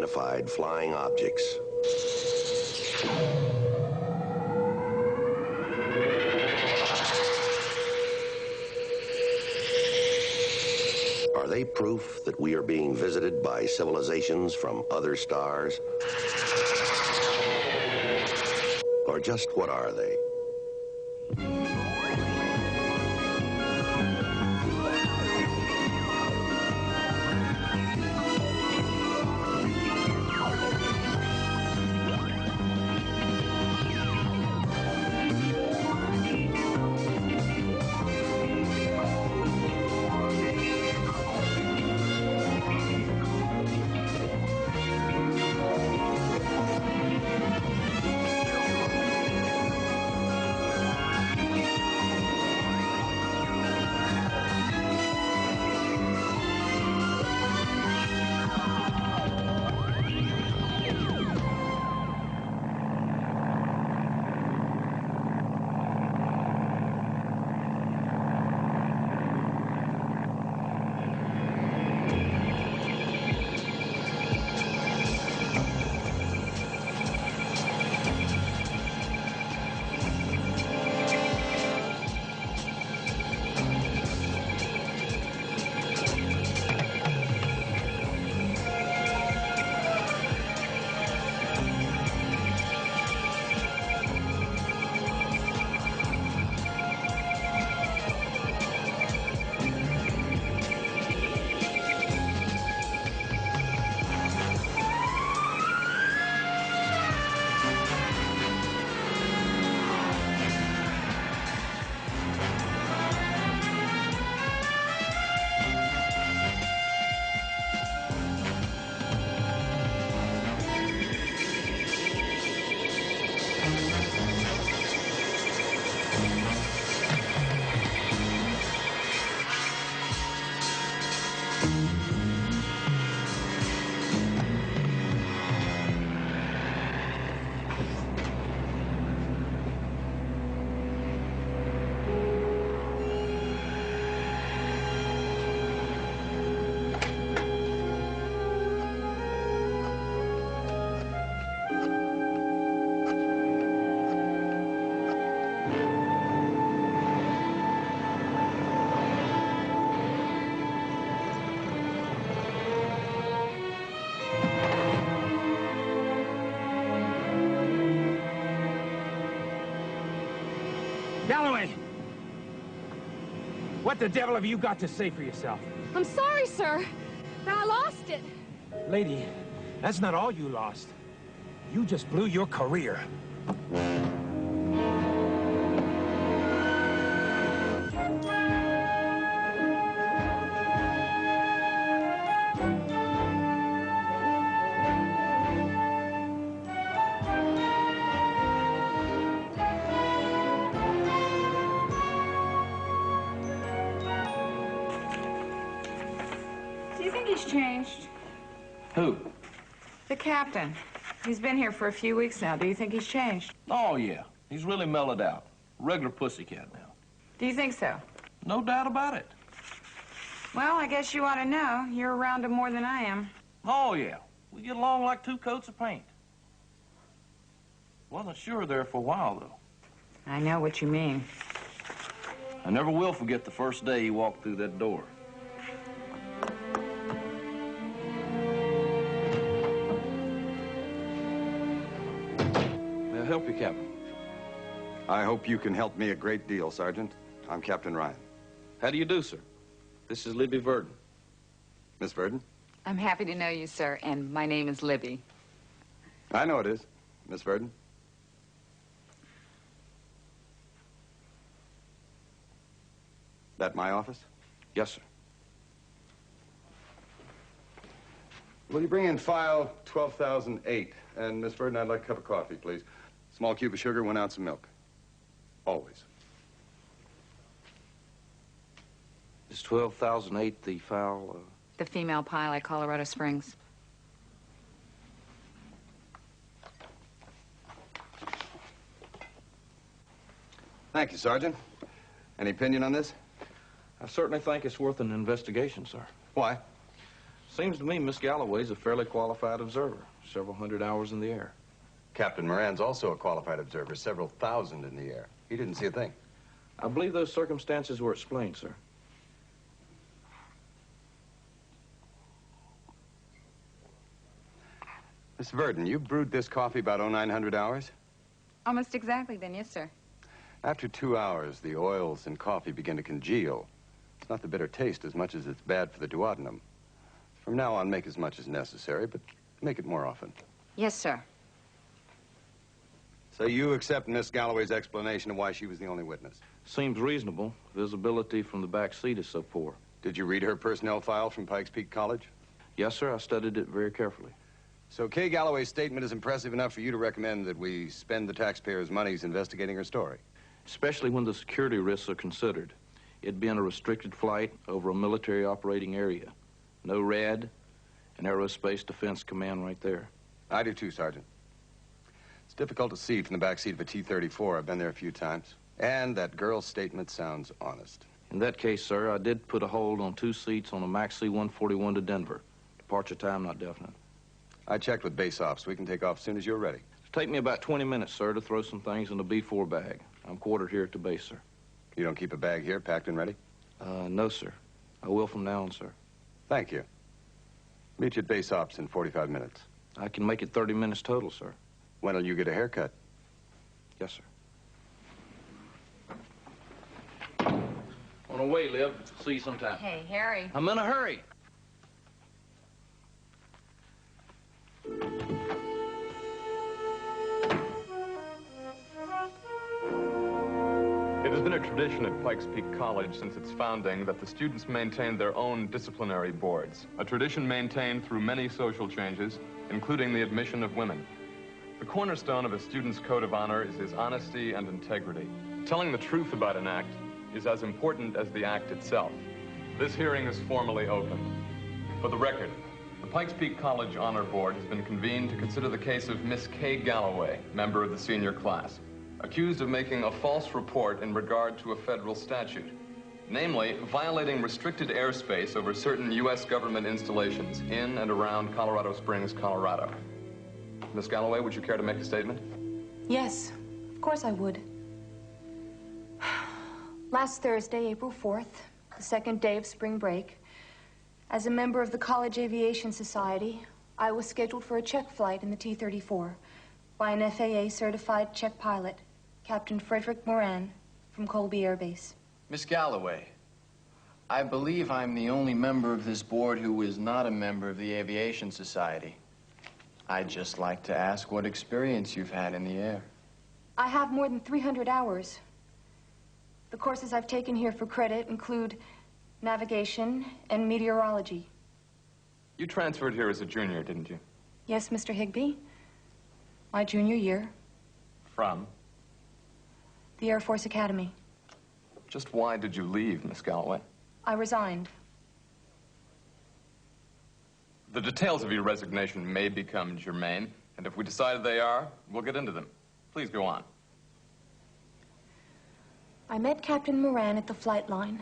unidentified flying objects. Are they proof that we are being visited by civilizations from other stars? Or just what are they? Galloway! What the devil have you got to say for yourself? I'm sorry, sir. I lost it. Lady, that's not all you lost. You just blew your career. Do you think he's changed? Who? The captain. He's been here for a few weeks now. Do you think he's changed? Oh, yeah. He's really mellowed out. Regular pussycat now. Do you think so? No doubt about it. Well, I guess you ought to know. You're around him more than I am. Oh, yeah. We get along like two coats of paint. Wasn't sure there for a while, though. I know what you mean. I never will forget the first day he walked through that door. May I help you, Captain? I hope you can help me a great deal, Sergeant. I'm Captain Ryan. How do you do, sir? This is Libby Verdon. Miss Verdon? I'm happy to know you, sir, and my name is Libby. I know it is, Miss Verdon. That my office? Yes, sir. Will you bring in file 12,008? And, Miss Verdon, I'd like a cup of coffee, please. Small cube of sugar, 1 ounce of milk. Always. Is 12,008 the file? The female pilot, Colorado Springs. Thank you, Sergeant. Any opinion on this? I certainly think it's worth an investigation, sir. Why? Seems to me Miss Galloway's a fairly qualified observer. Several hundred hours in the air. Captain Moran's also a qualified observer, several thousand in the air. He didn't see a thing. I believe those circumstances were explained, sir. Miss Verdon, you brewed this coffee about 0900 hours? Almost exactly then, yes, sir. After 2 hours, the oils in coffee begin to congeal. It's not the bitter taste as much as it's bad for the duodenum. From now on, make as much as necessary, but make it more often. Yes, sir. So you accept Miss Galloway's explanation of why she was the only witness? Seems reasonable. Visibility from the back seat is so poor. Did you read her personnel file from Pikes Peak College? Yes, sir. I studied it very carefully. So Kay Galloway's statement is impressive enough for you to recommend that we spend the taxpayers' monies investigating her story? Especially when the security risks are considered. It being a restricted flight over a military operating area. No RAD, an Aerospace Defense Command right there. I do too, Sergeant. It's difficult to see from the back seat of a T-34. I've been there a few times. And that girl's statement sounds honest. In that case, sir, I did put a hold on 2 seats on a MAX C-141 to Denver. Departure time not definite. I checked with base ops. We can take off as soon as you're ready. It'll take me about 20 minutes, sir, to throw some things in the B-4 bag. I'm quartered here at the base, sir. You don't keep a bag here, packed and ready? No, sir. I will from now on, sir. Thank you. Meet you at base ops in 45 minutes. I can make it 30 minutes total, sir. When'll you get a haircut? Yes, sir. On the way, Liv. See you sometime. Hey, Harry. I'm in a hurry. It has been a tradition at Pikes Peak College since its founding that the students maintain their own disciplinary boards, a tradition maintained through many social changes, including the admission of women. The cornerstone of a student's code of honor is his honesty and integrity. Telling the truth about an act is as important as the act itself. This hearing is formally opened. For the record, the Pikes Peak College Honor Board has been convened to consider the case of Miss Kay Galloway, member of the senior class, accused of making a false report in regard to a federal statute, namely violating restricted airspace over certain U.S. government installations in and around Colorado Springs, Colorado. Miss Galloway, would you care to make a statement? Yes, of course I would. Last Thursday, April 4th, the second day of spring break, as a member of the College Aviation Society, I was scheduled for a check flight in the T-34 by an FAA-certified check pilot, Captain Frederick Moran, from Colby Air Base. Miss Galloway, I believe I'm the only member of this board who is not a member of the Aviation Society. I'd just like to ask what experience you've had in the air. I have more than 300 hours. The courses I've taken here for credit include navigation and meteorology. You transferred here as a junior, didn't you? Yes, Mr. Higbee. My junior year. From? The Air Force Academy. Just why did you leave, Miss Galloway? I resigned. The details of your resignation may become germane, and if we decide they are, we'll get into them. Please go on. I met Captain Moran at the flight line.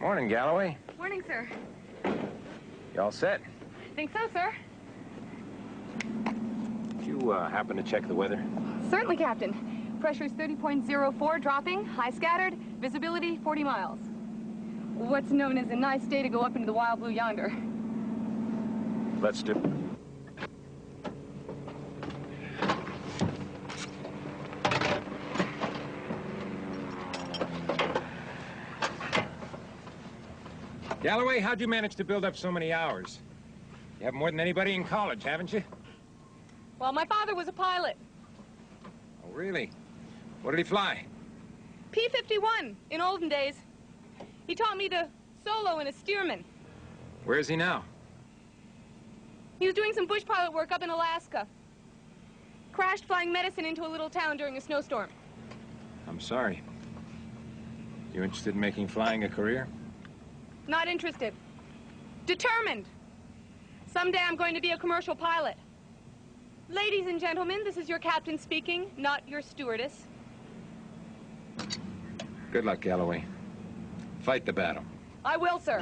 Morning, Galloway. Morning, sir. You all set? Think so, sir? Did you happen to check the weather? Certainly, Captain. Pressure's 30.04, dropping, high scattered, visibility 40 miles. What's known as a nice day to go up into the wild blue yonder. Let's do. Galloway, how'd you manage to build up so many hours? You have more than anybody in college, haven't you? Well, my father was a pilot. Oh, really? What did he fly? P-51 in olden days. He taught me to solo in a Stearman. Where is he now? He was doing some bush pilot work up in Alaska. Crashed flying medicine into a little town during a snowstorm. I'm sorry. You interested in making flying a career? Not interested. Determined. Someday I'm going to be a commercial pilot. Ladies and gentlemen, this is your captain speaking, not your stewardess. Good luck, Galloway. Fight the battle. I will, sir.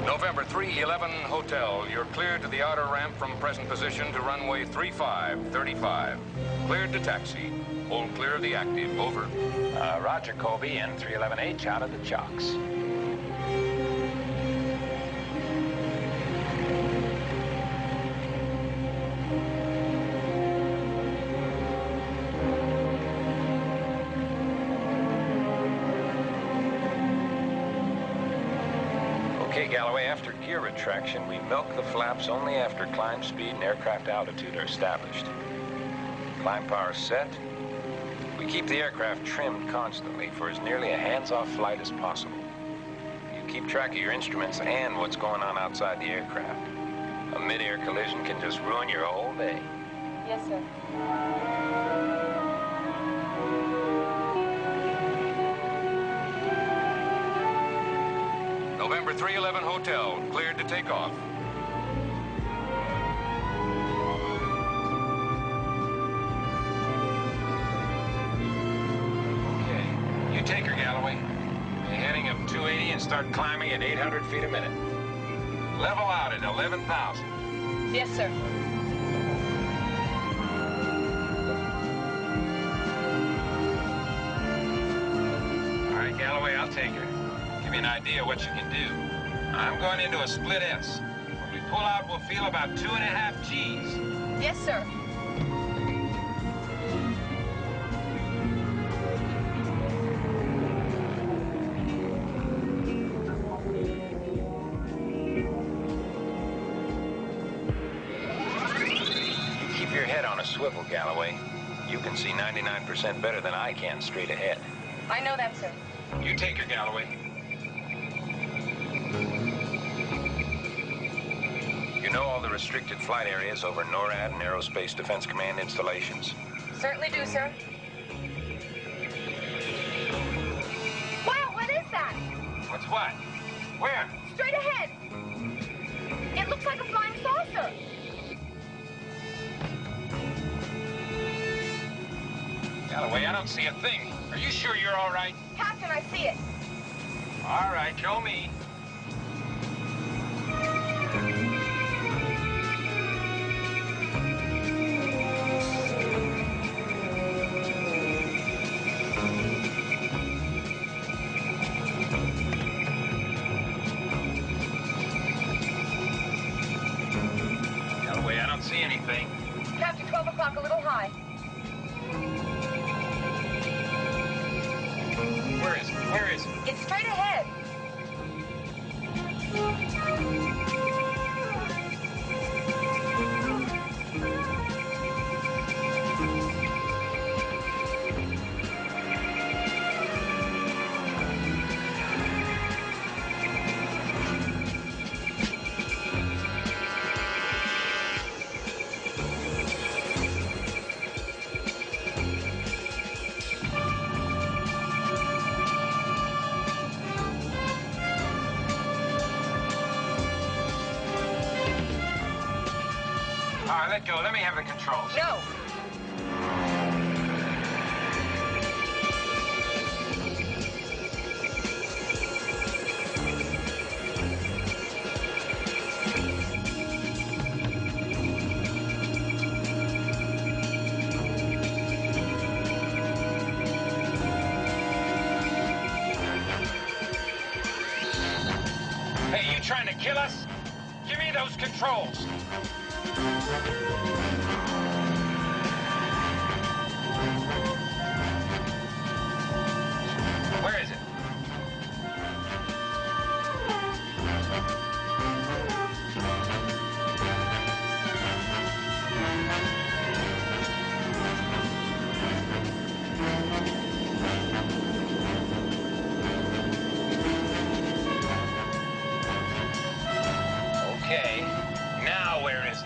November 311 Hotel, you're cleared to the outer ramp from present position to runway 3535. Cleared to taxi. Hold clear of the active. Over. Roger, Colby, N311H out of the chocks. Okay, Galloway, after gear retraction, we milk the flaps only after climb speed and aircraft altitude are established. Climb power set. We keep the aircraft trimmed constantly for as nearly a hands-off flight as possible. You keep track of your instruments and what's going on outside the aircraft. A mid-air collision can just ruin your whole day. Yes, sir. November 311 Hotel, cleared to take off. Okay, you take her, Galloway. A heading of 280 and start climbing at 800 feet a minute. Level out at 11,000. Yes, sir. All right, Galloway, I'll take her. Give you an idea what you can do. I'm going into a split S. When we pull out, we'll feel about 2.5 Gs. Yes, sir. Keep your head on a swivel, Galloway. You can see 99% better than I can straight ahead. I know that, sir. You take her, Galloway. You know all the restricted flight areas over NORAD and Aerospace Defense Command installations? Certainly do, sir. Wow, what is that? What's what? Where? Straight ahead. It looks like a flying saucer. Galloway, I don't see a thing. Are you sure you're all right? Captain, I see it. All right, show me. Galloway, I don't see anything. Captain, 12 o'clock, a little high. Where is it? Where is it? It's straight ahead. All right, let go. Let me have the controls. No. Hey, you trying to kill us? Give me those controls. Where is it? Okay, now where is it?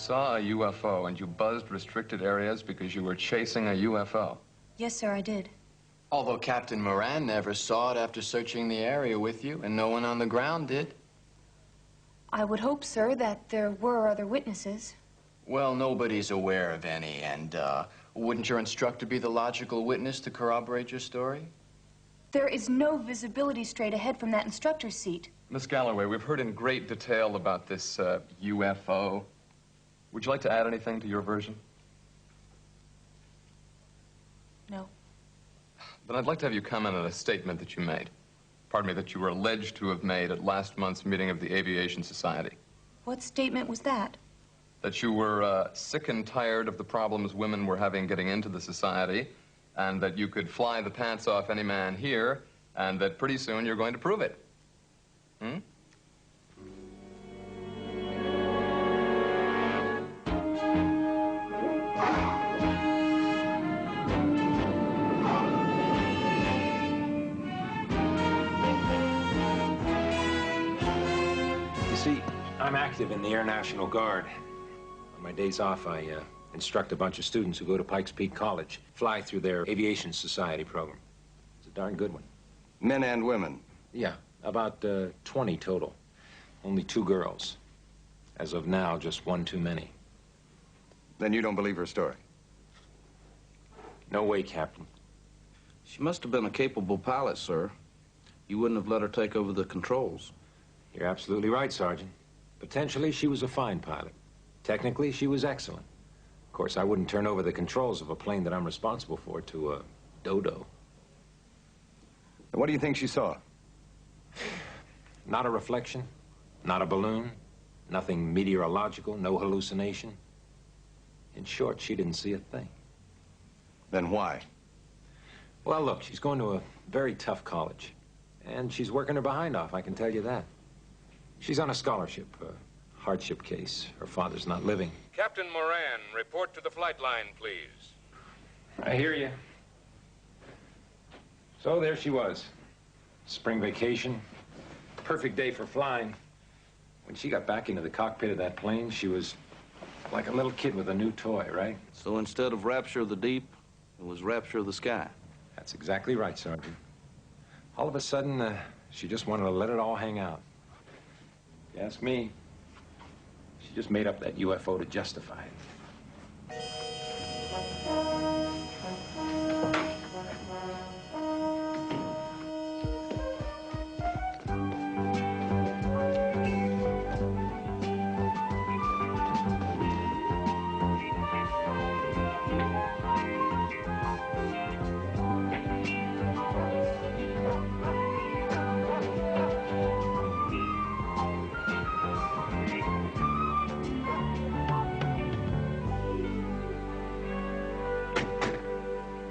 saw a UFO and you buzzed restricted areas because you were chasing a UFO? Yes, sir, I did. Although Captain Moran never saw it after searching the area with you, and no one on the ground did. I would hope, sir, that there were other witnesses. Well, nobody's aware of any, and wouldn't your instructor be the logical witness to corroborate your story? There is no visibility straight ahead from that instructor's seat. Miss Galloway, we've heard in great detail about this UFO. Would you like to add anything to your version? No. Then I'd like to have you comment on a statement that you made. Pardon me, that you were alleged to have made at last month's meeting of the Aviation Society. What statement was that? That you were sick and tired of the problems women were having getting into the society, and that you could fly the pants off any man here, and that pretty soon you're going to prove it. Hmm? You see, I'm active in the Air National Guard. On my days off, I instruct a bunch of students who go to Pikes Peak College, fly through their Aviation Society program. It's a darn good one. Men and women? Yeah, about 20 total. Only 2 girls. As of now, just 1 too many. Then you don't believe her story? No way, Captain. She must have been a capable pilot, sir. You wouldn't have let her take over the controls. You're absolutely right, Sergeant. Potentially, she was a fine pilot. Technically, she was excellent. Of course, I wouldn't turn over the controls of a plane that I'm responsible for to a dodo. And what do you think she saw? Not a reflection, not a balloon, nothing meteorological, no hallucination. In short, she didn't see a thing. Then why? Well, look, she's going to a very tough college. And she's working her behind off, I can tell you that. She's on a scholarship, a hardship case. Her father's not living. Captain Moran, report to the flight line, please. I hear you. So there she was. Spring vacation. Perfect day for flying. When she got back into the cockpit of that plane, she was like a little kid with a new toy, right? So instead of rapture of the deep, it was rapture of the sky. That's exactly right, Sergeant. All of a sudden, she just wanted to let it all hang out. If you ask me, she just made up that UFO to justify it.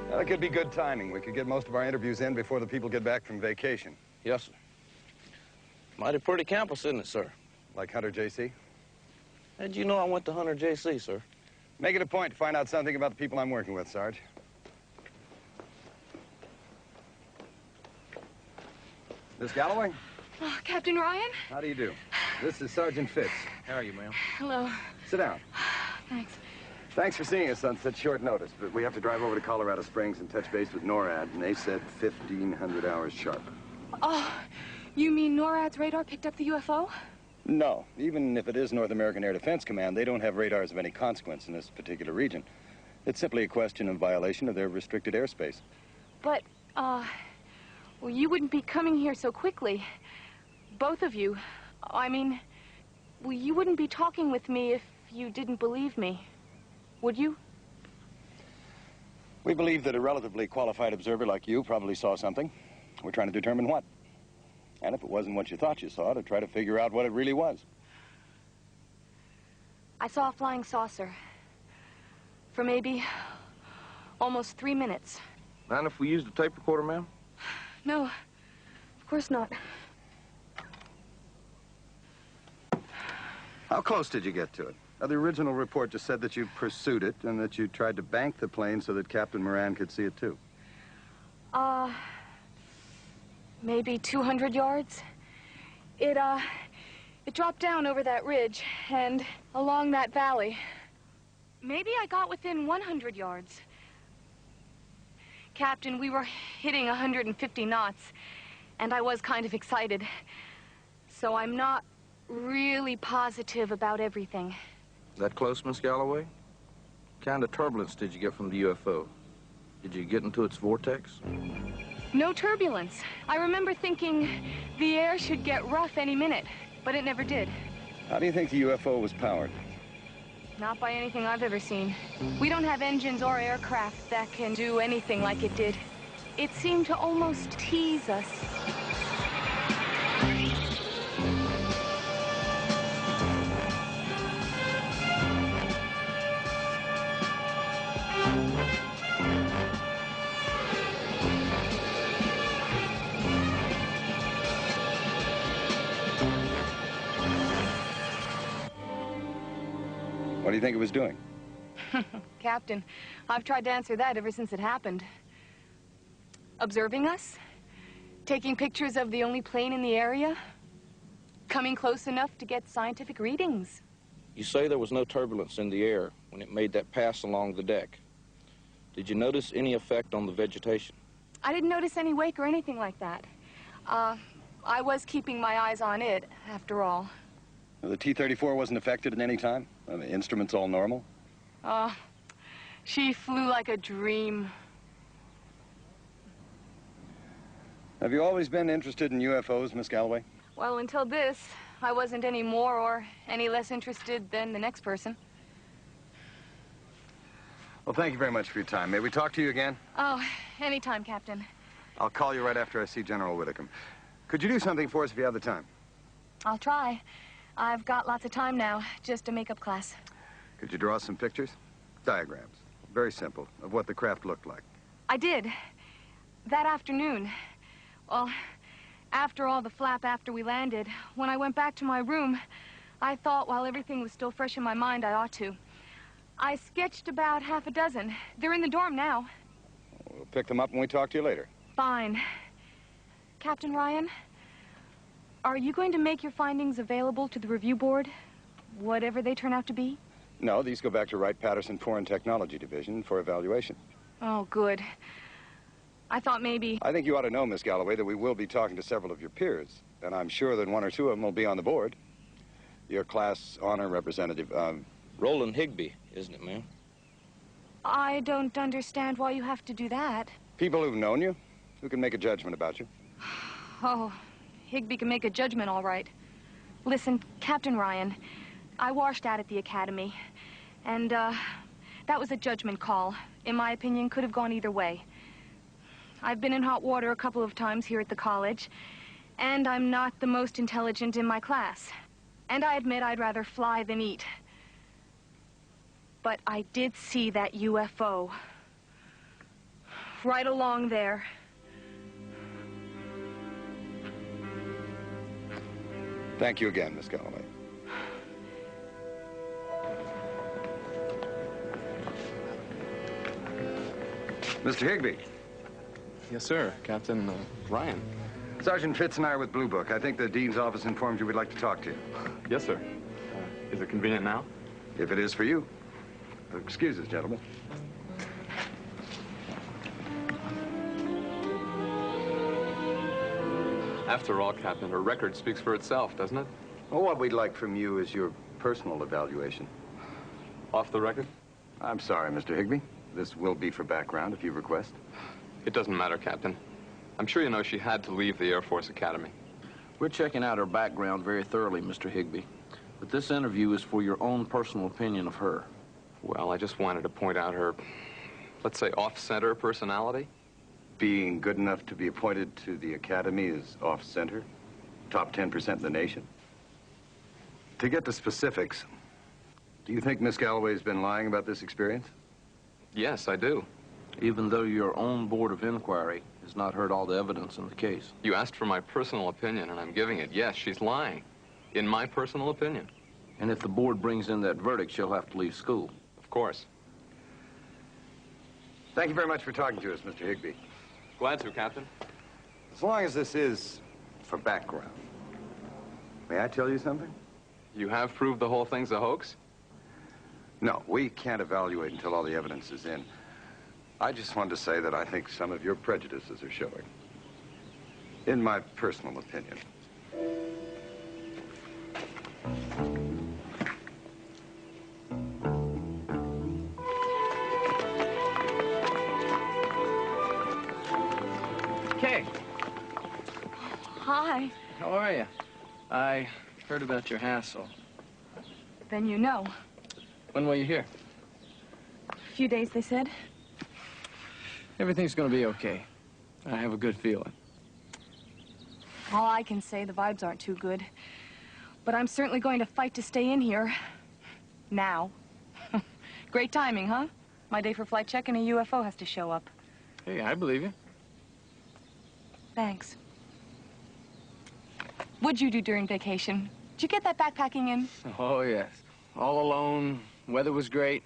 That could be good timing. We could get most of our interviews in before the people get back from vacation. Yes, sir. Mighty pretty campus, isn't it, sir? Like Hunter J.C.? How'd you know I went to Hunter J.C., sir? Make it a point to find out something about the people I'm working with, Sarge. Miss Galloway? Oh, Captain Ryan? How do you do? This is Sergeant Fitz. How are you, ma'am? Hello. Sit down. Thanks. Thanks for seeing us on such short notice, but we have to drive over to Colorado Springs and touch base with NORAD, and they said 1,500 hours sharp. Oh, you mean NORAD's radar picked up the UFO? No. Even if it is North American Air Defense Command, they don't have radars of any consequence in this particular region. It's simply a question of violation of their restricted airspace. But, well, you wouldn't be coming here so quickly. Both of you. I mean, well, you wouldn't be talking with me if you didn't believe me. Would you? We believe that a relatively qualified observer like you probably saw something. We're trying to determine what. And if it wasn't what you thought you saw, to try to figure out what it really was. I saw a flying saucer. For maybe almost 3 minutes. Mind if we use the tape recorder, ma'am? No, of course not. How close did you get to it? The original report just said that you pursued it and that you tried to bank the plane so that Captain Moran could see it too. Maybe 200 yards. It It dropped down over that ridge and along that valley. Maybe I got within 100 yards. Captain, we were hitting 150 knots, and I was kind of excited. So I'm not really positive about everything. That close, Miss Galloway? What kind of turbulence did you get from the UFO? Did you get into its vortex? No turbulence. I remember thinking the air should get rough any minute, but it never did. How do you think the UFO was powered? Not by anything I've ever seen. We don't have engines or aircraft that can do anything like it did. It seemed to almost tease us. What do you think it was doing? Captain, I've tried to answer that ever since it happened. Observing us? Taking pictures of the only plane in the area? Coming close enough to get scientific readings? You say there was no turbulence in the air when it made that pass along the deck. Did you notice any effect on the vegetation? I didn't notice any wake or anything like that. I was keeping my eyes on it, after all. The T-34 wasn't affected at any time? The instruments all normal? She flew like a dream. Have you always been interested in UFOs, Miss Galloway? Well, until this, I wasn't any more or any less interested than the next person. Well, thank you very much for your time. May we talk to you again? Oh, anytime, Captain. I'll call you right after I see General Whitcomb. Could you do something for us if you have the time? I'll try. I've got lots of time now, just a makeup class. Could you draw some pictures? Diagrams. Very simple, of what the craft looked like. I did. That afternoon. Well, after all the flap after we landed, when I went back to my room, I thought while everything was still fresh in my mind, I ought to. I sketched about half a dozen. They're in the dorm now. We'll pick them up when we talk to you later. Fine. Captain Ryan, are you going to make your findings available to the review board, whatever they turn out to be? No, these go back to Wright-Patterson Foreign Technology Division for evaluation. Oh, good. I thought maybe... I think you ought to know, Miss Galloway, that we will be talking to several of your peers, and I'm sure that one or two of them will be on the board. Your class honor representative, Roland Higbee, isn't it, ma'am? I don't understand why you have to do that. People who've known you, who can make a judgment about you. Oh, Higbee can make a judgment, all right. Listen, Captain Ryan, I washed out at the academy, and, that was a judgment call. In my opinion, could have gone either way. I've been in hot water a couple of times here at the college, and I'm not the most intelligent in my class. And I admit I'd rather fly than eat. But I did see that UFO. Right along there. Thank you again, Miss Galloway. Mr. Higbee. Yes, sir. Captain Ryan. Sergeant Fitz and I are with Blue Book. I think the Dean's office informed you we'd like to talk to you. Yes, sir. Is it convenient now? If it is for you. Excuse us, gentlemen. After all, Captain, her record speaks for itself, doesn't it? Well, what we'd like from you is your personal evaluation. Off the record? I'm sorry, Mr. Higbee. This will be for background if you request. It doesn't matter, Captain. I'm sure you know she had to leave the Air Force Academy. We're checking out her background very thoroughly, Mr. Higbee. But this interview is for your own personal opinion of her. Well, I just wanted to point out her, let's say, off-center personality. Being good enough to be appointed to the academy is off-center? Top 10% in the nation? To get to specifics, do you think Miss Galloway's been lying about this experience? Yes, I do. Even though your own board of inquiry has not heard all the evidence in the case. You asked for my personal opinion, and I'm giving it. Yes, she's lying. In my personal opinion. And if the board brings in that verdict, she'll have to leave school. Of course. Thank you very much for talking to us, Mr. Higbee. Glad to, Captain. As long as this is for background, May I tell you something? You have proved the whole thing's a hoax? No, we can't evaluate until all the evidence is in. I just wanted to say that I think some of your prejudices are showing. In my personal opinion. Kay, Hi. how are you? I heard about your hassle. Then you know. When were you here? A few days, they said. Everything's gonna be okay. I have a good feeling. All I can say, the vibes aren't too good. But I'm certainly going to fight to stay in here. Now. Great timing, huh? My day for flight check and a UFO has to show up. Hey, I believe you. Thanks. What'd you do during vacation? Did you get that backpacking in? Oh, yes. All alone. Weather was great.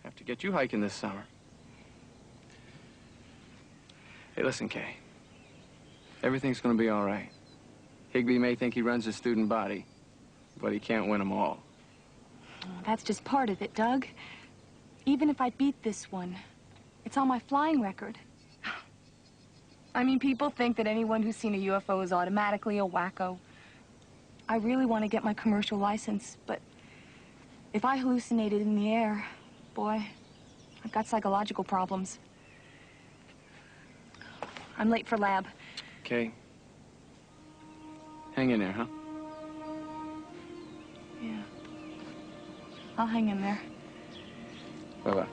Have to get you hiking this summer. Hey, listen, Kay. Everything's gonna be all right. Higby may think he runs a student body, but he can't win them all. That's just part of it, Doug. Even if I beat this one, it's on my flying record. I mean, people think that anyone who's seen a UFO is automatically a wacko. I really want to get my commercial license, but if I hallucinated in the air, boy, I've got psychological problems. I'm late for lab. Kay, hang in there, huh? Yeah. I'll hang in there. Bye-bye.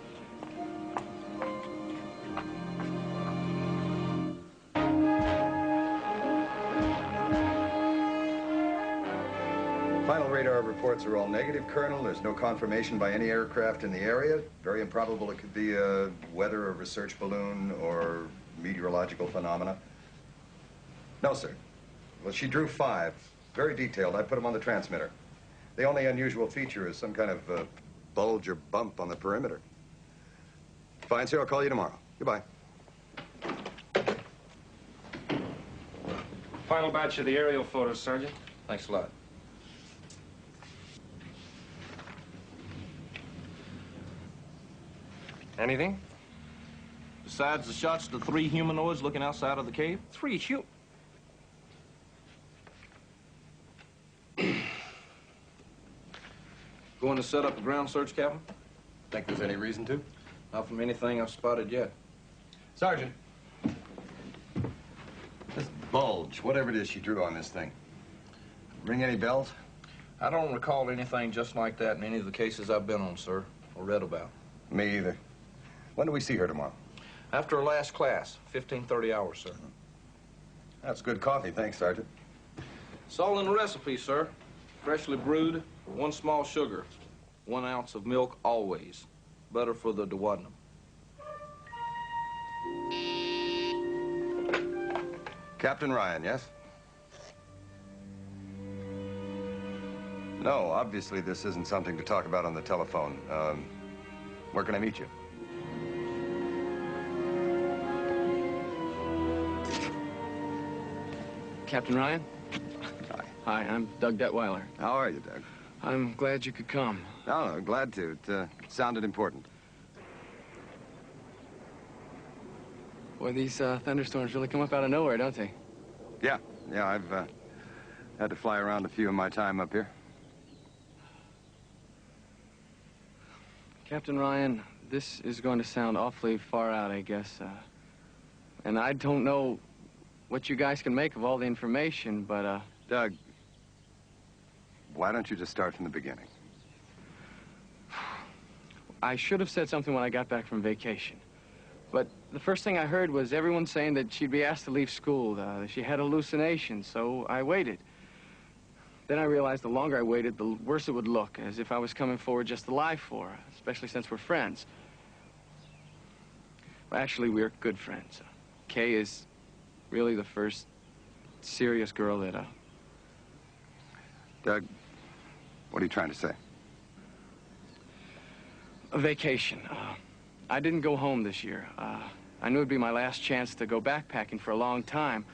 Final radar reports are all negative, Colonel. There's no confirmation by any aircraft in the area. Very improbable it could be a weather or research balloon or meteorological phenomena. No, sir. Well, she drew 5. Very detailed. I put them on the transmitter. The only unusual feature is some kind of bulge or bump on the perimeter. Fine, sir. I'll call you tomorrow. Goodbye. Final batch of the aerial photos, Sergeant. Thanks a lot. Anything? Besides the shots of the 3 humanoids looking outside of the cave? 3 Going to set up a ground search, Captain? Think there's any reason to? Not from anything I've spotted yet. Sergeant. This bulge, whatever it is she drew on this thing. Ring any bells? I don't recall anything just like that in any of the cases I've been on, sir, or read about. Me either. When do we see her tomorrow? After her last class, 15:30 hours, sir. That's good coffee. Thanks, Sergeant. It's all in the recipe, sir. Freshly brewed, 1 small sugar, 1 ounce of milk always. Butter for the duodenum. Captain Ryan, yes? No, obviously this isn't something to talk about on the telephone. Where can I meet you? Captain Ryan? Hi. Hi, I'm Doug Detweiler. How are you, Doug? I'm glad you could come. No, glad to. It sounded important. Boy, these thunderstorms really come up out of nowhere, don't they? Yeah, I've had to fly around a few in my time up here. Captain Ryan, this is going to sound awfully far out, I guess. And I don't know what you guys can make of all the information, but, Doug, why don't you just start from the beginning? I should have said something when I got back from vacation. But the first thing I heard was everyone saying that she'd be asked to leave school, that she had hallucinations, so I waited. Then I realized the longer I waited, the worse it would look, as if I was coming forward just to lie for her, especially since we're friends. Well, actually, we're good friends. Kay is really the first serious girl that, Doug, what are you trying to say? A vacation. I didn't go home this year. I knew it'd be my last chance to go backpacking for a long time.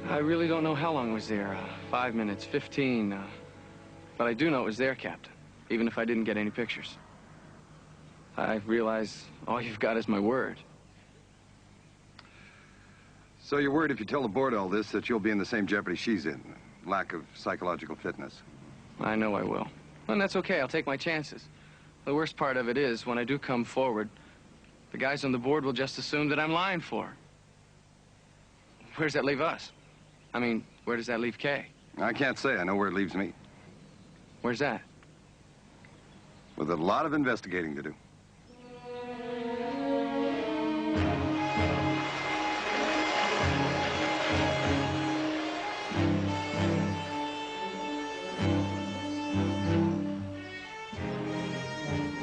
I really don't know how long it was there. 5 minutes, 15. But I do know it was there, Captain, even if I didn't get any pictures. I realize all you've got is my word. So you're worried if you tell the board all this that you'll be in the same jeopardy she's in? Lack of psychological fitness. I know I will. And that's okay. I'll take my chances. The worst part of it is, when I do come forward, the guys on the board will just assume that I'm lying for her. Where does that leave us? I mean, where does that leave Kay? I can't say. I know where it leaves me. Where's that? With a lot of investigating to do.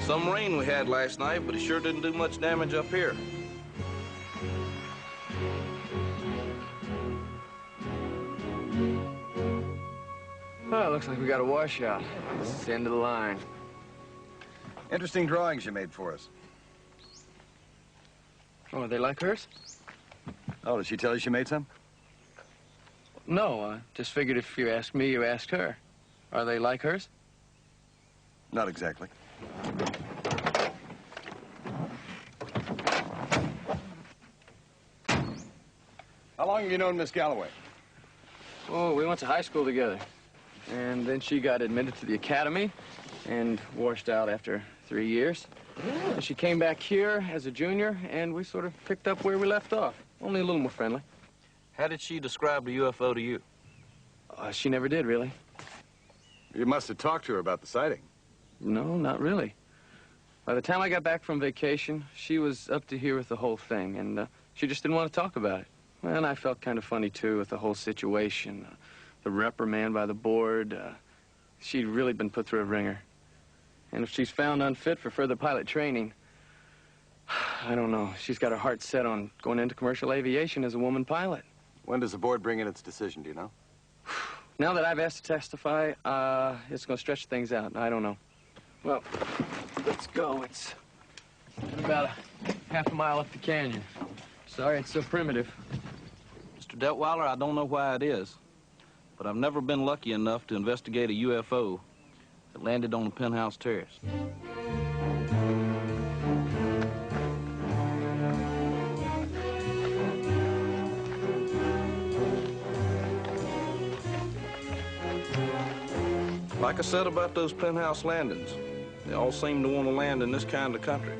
Some rain we had last night, but it sure didn't do much damage up here. Well, it looks like we got a washout. This is the end of the line. Interesting drawings you made for us. Oh, are they like hers? Oh, did she tell you she made some? No, just figured if you asked me, you asked her. Are they like hers? Not exactly. How long have you known Miss Galloway? Oh, we went to high school together. And then she got admitted to the academy and washed out after 3 years. And she came back here as a junior, and we sort of picked up where we left off, only a little more friendly. How did she describe the UFO to you? She never did, really. You must have talked to her about the sighting. No, not really. By the time I got back from vacation, she was up to here with the whole thing, and she just didn't want to talk about it. And I felt kind of funny, too, with the whole situation. The reprimand by the board. She'd really been put through a ringer. And if she's found unfit for further pilot training, I don't know. She's got her heart set on going into commercial aviation as a woman pilot. When does the board bring in its decision, do you know? Now that I've asked to testify, it's going to stretch things out. I don't know. Well, let's go. It's about a half a mile up the canyon. Sorry it's so primitive. Mr. Detweiler, I don't know why it is, but I've never been lucky enough to investigate a UFO that landed on the penthouse terrace. Like I said about those penthouse landings, they all seem to want to land in this kind of country.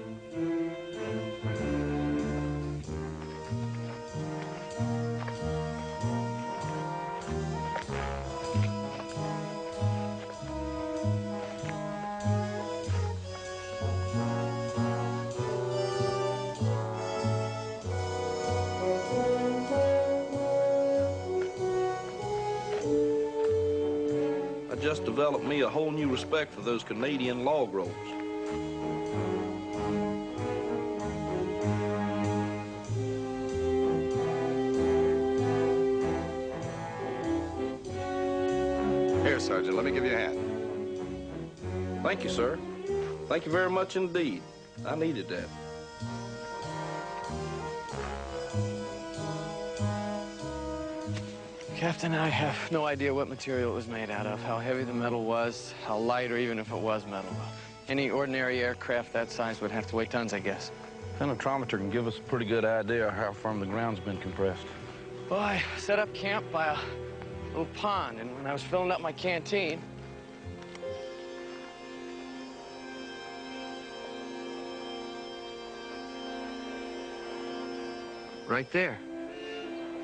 Just developed me a whole new respect for those Canadian log rolls. Here, Sergeant, let me give you a hand. Thank you, sir. Thank you very much indeed. I needed that. Captain, I have no idea what material it was made out of, how heavy the metal was, how light, or even if it was metal. Any ordinary aircraft that size would have to weigh tons, I guess. Penetrometer can give us a pretty good idea of how firm the ground's been compressed. Well, I set up camp by a little pond, and when I was filling up my canteen, right there.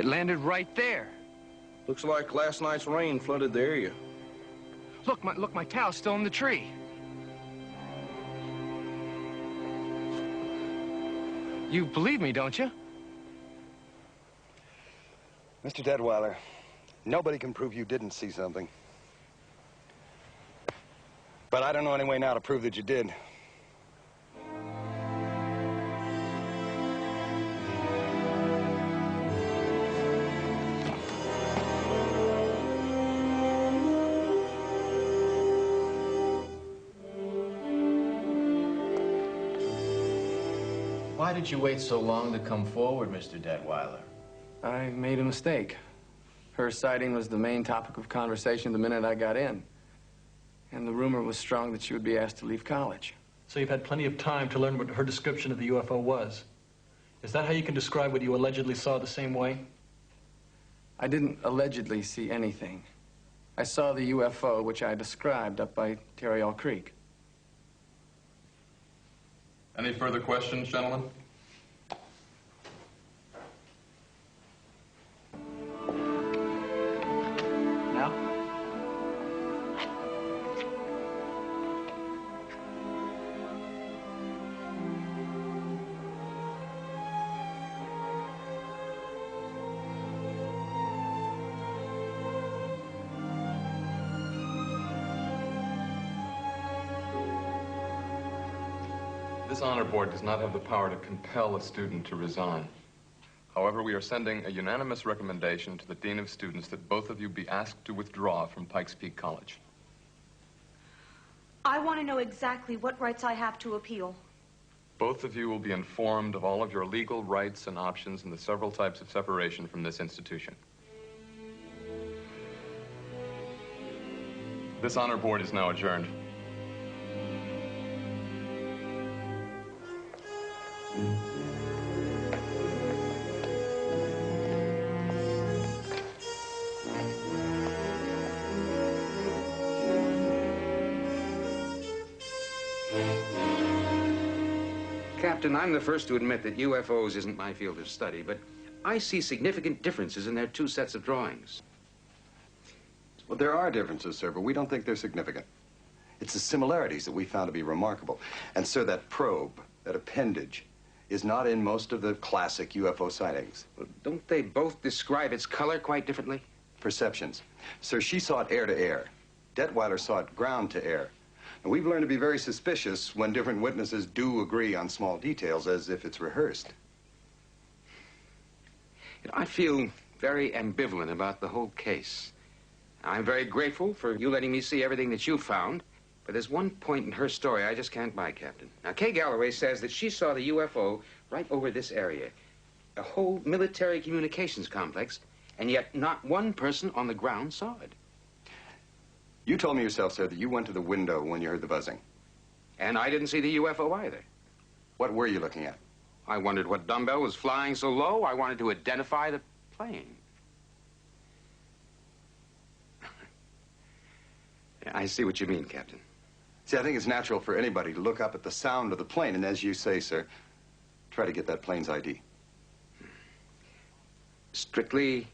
It landed right there. Looks like last night's rain flooded the area. Look, my towel's still in the tree. You believe me, don't you? Mr. Detweiler, nobody can prove you didn't see something. But I don't know any way now to prove that you did. Why did you wait so long to come forward, Mr. Detweiler? I made a mistake. Her sighting was the main topic of conversation the minute I got in. And the rumor was strong that she would be asked to leave college. So you've had plenty of time to learn what her description of the UFO was. Is that how you can describe what you allegedly saw the same way? I didn't allegedly see anything. I saw the UFO, which I described up by Tierra Creek. Any further questions, gentlemen? Now? This honor board does not have the power to compel a student to resign. However, we are sending a unanimous recommendation to the Dean of Students that both of you be asked to withdraw from Pikes Peak College. I want to know exactly what rights I have to appeal. Both of you will be informed of all of your legal rights and options and the several types of separation from this institution. This honor board is now adjourned. Captain, I'm the first to admit that UFOs isn't my field of study, but I see significant differences in their two sets of drawings. Well, there are differences, sir, but we don't think they're significant. It's the similarities that we found to be remarkable. And, sir, that probe, that appendage, is not in most of the classic UFO sightings. Well, don't they both describe its color quite differently? Perceptions. Sir, she saw it air to air. Detweiler saw it ground to air. And we've learned to be very suspicious when different witnesses do agree on small details as if it's rehearsed. You know, I feel very ambivalent about the whole case. I'm very grateful for you letting me see everything that you found, but there's one point in her story I just can't buy, Captain. Now, Kay Galloway says that she saw the UFO right over this area, a whole military communications complex, And yet not one person on the ground saw it. You told me yourself, sir, that you went to the window when you heard the buzzing. And I didn't see the UFO either. What were you looking at? I wondered what dumbbell was flying so low. I wanted to identify the plane. Yeah, I see what you mean, Captain. See, I think it's natural for anybody to look up at the sound of the plane, and as you say, sir, try to get that plane's ID. Strictly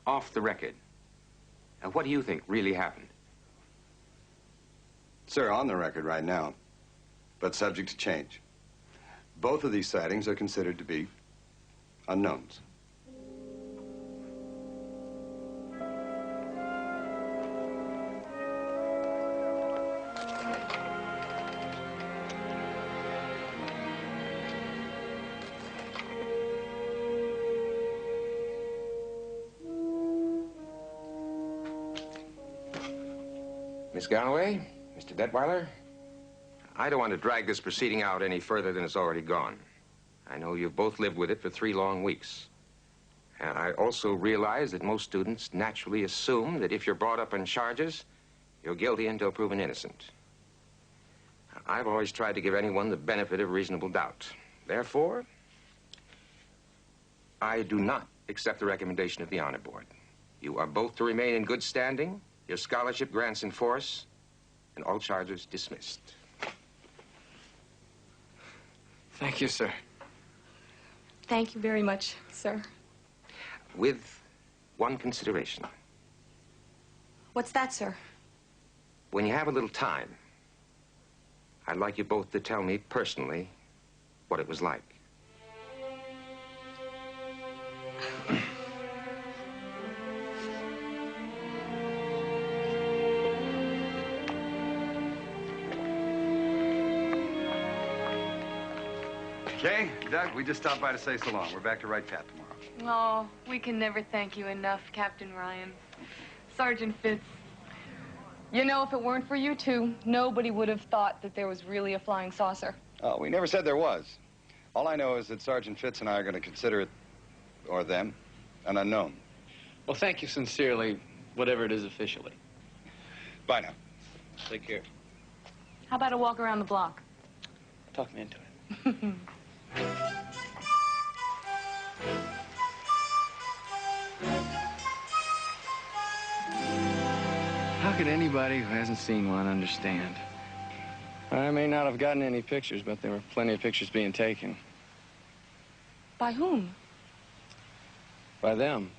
off the record. Now, what do you think really happened? Sir, on the record right now, but subject to change. Both of these sightings are considered to be unknowns. Miss Galloway, Mr. Detweiler, I don't want to drag this proceeding out any further than it's already gone. I know you've both lived with it for 3 long weeks. And I also realize that most students naturally assume that if you're brought up on charges, you're guilty until proven innocent. I've always tried to give anyone the benefit of reasonable doubt. Therefore, I do not accept the recommendation of the Honor Board. You are both to remain in good standing, your scholarship grants in force, and all charges dismissed. Thank you, sir. Thank you very much, sir. With one consideration. What's that, sir? When you have a little time, I'd like you both to tell me personally what it was like. Kay, Doug, we just stopped by to say so long. We're back to write Pat tomorrow. Oh, we can never thank you enough, Captain Ryan. Sergeant Fitz. You know, if it weren't for you two, nobody would have thought that there was really a flying saucer. Oh, we never said there was. All I know is that Sergeant Fitz and I are going to consider it, or them, an unknown. Well, thank you sincerely, whatever it is officially. Bye now. Take care. How about a walk around the block? Talk me into it. How could anybody who hasn't seen one understand? I may not have gotten any pictures, but there were plenty of pictures being taken. By whom? By them.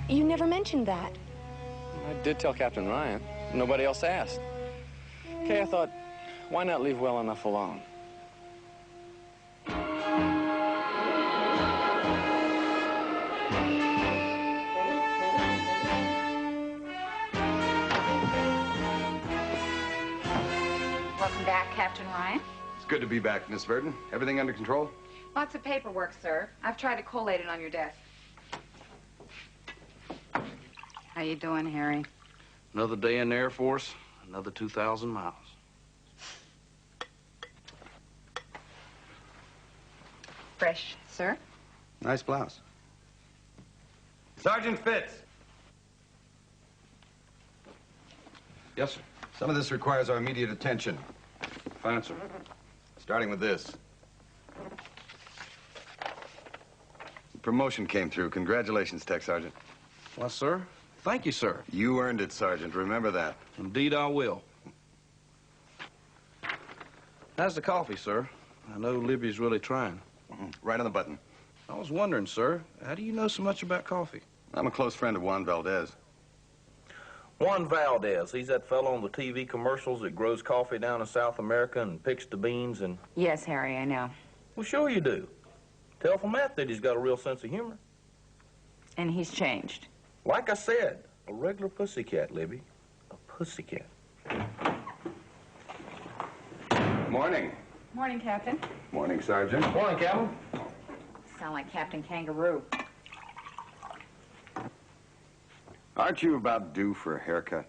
You never mentioned that. I did tell Captain Ryan. Nobody else asked. Okay, I thought, why not leave well enough alone? Welcome back, Captain Ryan. It's good to be back, Miss Verdon. Everything under control? Lots of paperwork, sir. I've tried to collate it on your desk. How you doing, Harry? Another day in the Air Force, another 2,000 miles. Fresh, sir. Nice blouse. Sergeant Fitz. Yes, sir. Some of this requires our immediate attention. Fine, sir. Starting with this. Promotion came through. Congratulations, Tech Sergeant. Well, sir, thank you, sir. You earned it, Sergeant. Remember that. Indeed, I will. How's the coffee, sir? I know Libby's really trying. Right on the button. I was wondering, sir, how do you know so much about coffee? I'm a close friend of Juan Valdez. Juan Valdez, he's that fellow on the TV commercials that grows coffee down in South America and picks the beans and... Yes, Harry, I know. Well, sure you do. Tell from that he's got a real sense of humor. And he's changed. Like I said, a regular pussycat, Libby. A pussycat. Morning. Morning, Captain. Morning, Sergeant. Morning, Captain. Sound like Captain Kangaroo. Aren't you about due for a haircut?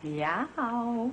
Yow.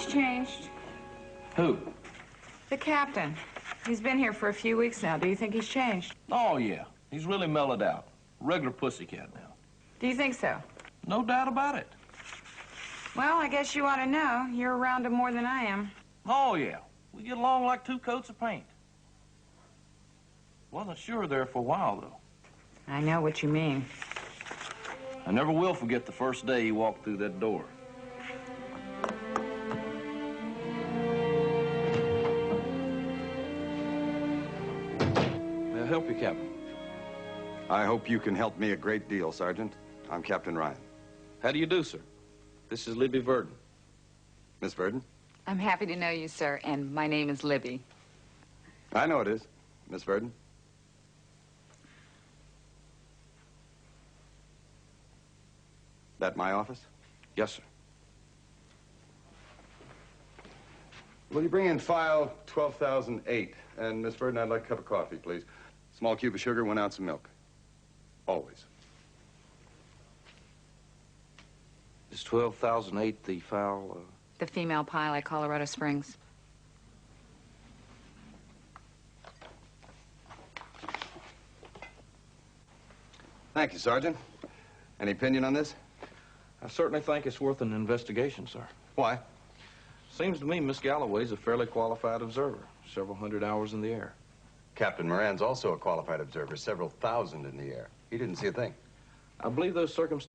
Changed. Who? The captain. He's been here for a few weeks now. Do you think he's changed? Oh, yeah. He's really mellowed out. Regular pussycat now. Do you think so? No doubt about it. Well, I guess you ought to know. You're around him more than I am. Oh, yeah. We get along like two coats of paint. Wasn't sure there for a while, though. I know what you mean. I never will forget the first day he walked through that door. Help you, Captain. I hope you can help me a great deal, Sergeant. I'm Captain Ryan. How do you do, sir? This is Libby Verdon. Miss Verdon? I'm happy to know you, sir, and my name is Libby. I know it is, Miss Verdon. That my office? Yes, sir. Will you bring in file 12,008? And, Miss Verdon, I'd like a cup of coffee, please. Small cube of sugar, 1 ounce of milk. Always. Is 12,008 the file? The female pilot, Colorado Springs. Thank you, Sergeant. Any opinion on this? I certainly think it's worth an investigation, sir. Why? Seems to me Miss Galloway's a fairly qualified observer. Several hundred hours in the air. Captain Moran's also a qualified observer, several thousand in the air. He didn't see a thing. I believe those circumstances...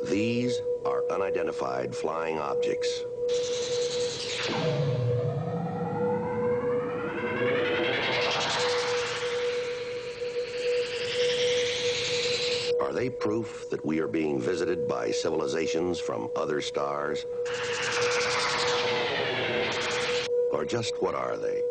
These are unidentified flying objects. Are they proof that we are being visited by civilizations from other stars? Or just what are they?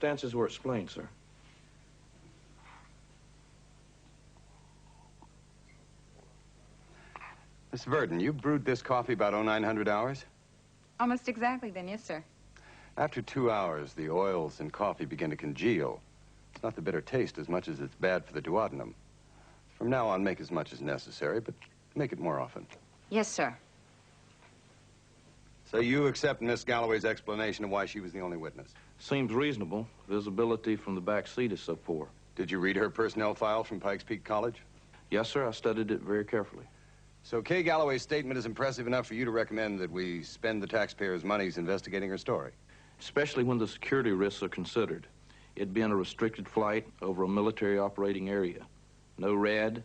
circumstances were explained, sir. Miss Verdon, you brewed this coffee about 0900 hours? Almost exactly then, yes, sir. After 2 hours, the oils in coffee begin to congeal. It's not the bitter taste as much as it's bad for the duodenum. From now on, make as much as necessary, but make it more often. Yes, sir. So you accept Miss Galloway's explanation of why she was the only witness? Seems reasonable. Visibility from the back seat is so poor. Did you read her personnel file from Pikes Peak College? Yes, sir. I studied it very carefully. So Kay Galloway's statement is impressive enough for you to recommend that we spend the taxpayers' monies investigating her story? Especially when the security risks are considered. It being a restricted flight over a military operating area. No RAD,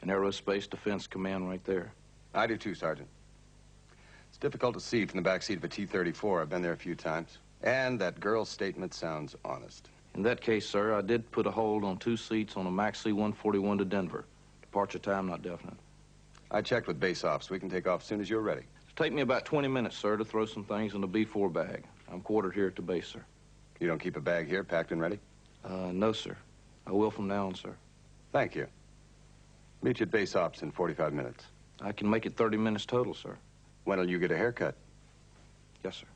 an Aerospace Defense Command right there. I do too, Sergeant. It's difficult to see from the back seat of a T-34. I've been there a few times. And that girl's statement sounds honest. In that case, sir, I did put a hold on 2 seats on a MAX C-141 to Denver. Departure time not definite. I checked with base ops. We can take off as soon as you're ready. It'll take me about 20 minutes, sir, to throw some things in the B-4 bag. I'm quartered here at the base, sir. You don't keep a bag here, packed and ready? No, sir. I will from now on, sir. Thank you. Meet you at base ops in 45 minutes. I can make it 30 minutes total, sir. When'll you get a haircut? Yes, sir.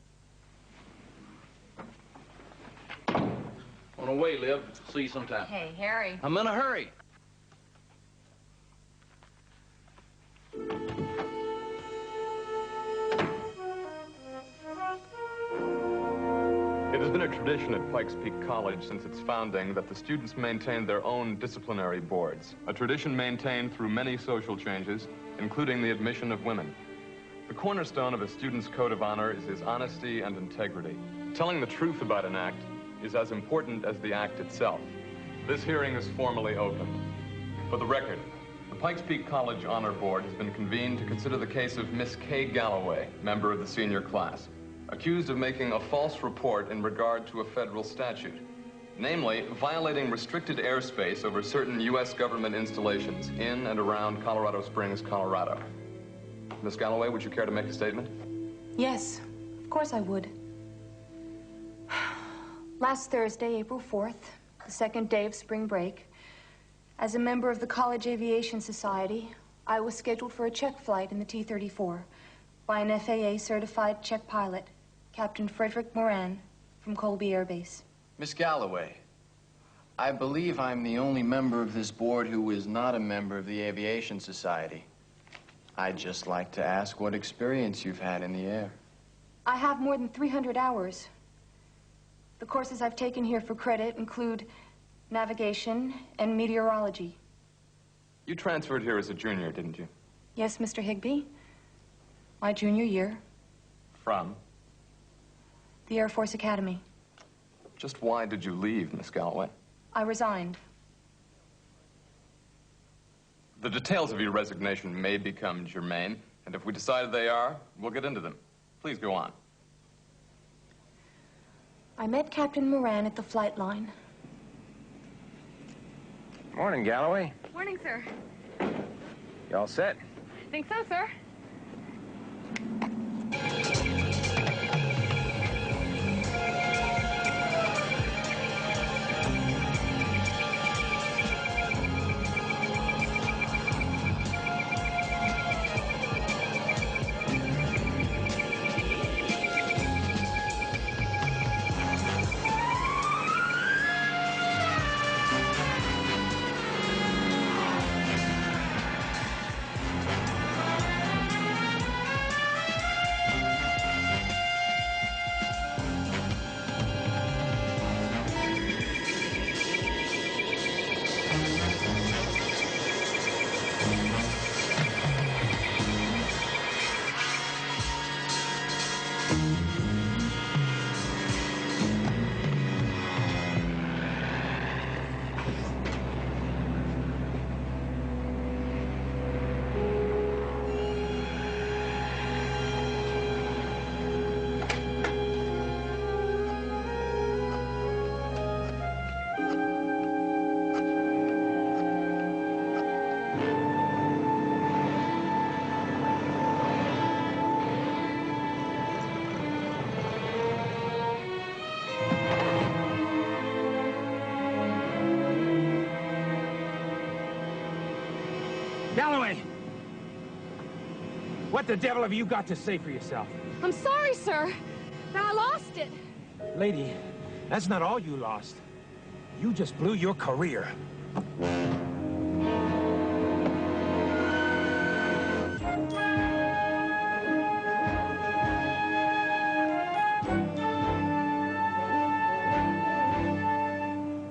On the way, Liv. See you sometime. Hey, Harry. I'm in a hurry. It has been a tradition at Pikes Peak College since its founding that the students maintain their own disciplinary boards, a tradition maintained through many social changes, including the admission of women. The cornerstone of a student's code of honor is his honesty and integrity. Telling the truth about an act is as important as the act itself. This hearing is formally opened. For the record, the Pikes Peak College Honor Board has been convened to consider the case of Miss Kay Galloway, member of the senior class, accused of making a false report in regard to a federal statute, namely violating restricted airspace over certain U.S. government installations in and around Colorado Springs, Colorado. Miss Galloway, would you care to make a statement? Yes, of course I would. Last Thursday, April 4th, the second day of spring break, as a member of the College Aviation Society, I was scheduled for a check flight in the T-34 by an FAA-certified check pilot, Captain Frederick Moran, from Colby Air Base. Miss Galloway, I believe I'm the only member of this board who is not a member of the Aviation Society. I'd just like to ask what experience you've had in the air. I have more than 300 hours. The courses I've taken here for credit include navigation and meteorology. You transferred here as a junior, didn't you? Yes, Mr. Higbee. My junior year. From? The Air Force Academy. Just why did you leave, Miss Galloway? I resigned. The details of your resignation may become germane, and if we decide they are, we'll get into them. Please go on. I met Captain Moran at the flight line. Morning, Galloway. Morning, sir. You all set? Think so, sir. Galloway! What the devil have you got to say for yourself? I'm sorry, sir. I lost it. Lady, that's not all you lost. You just blew your career.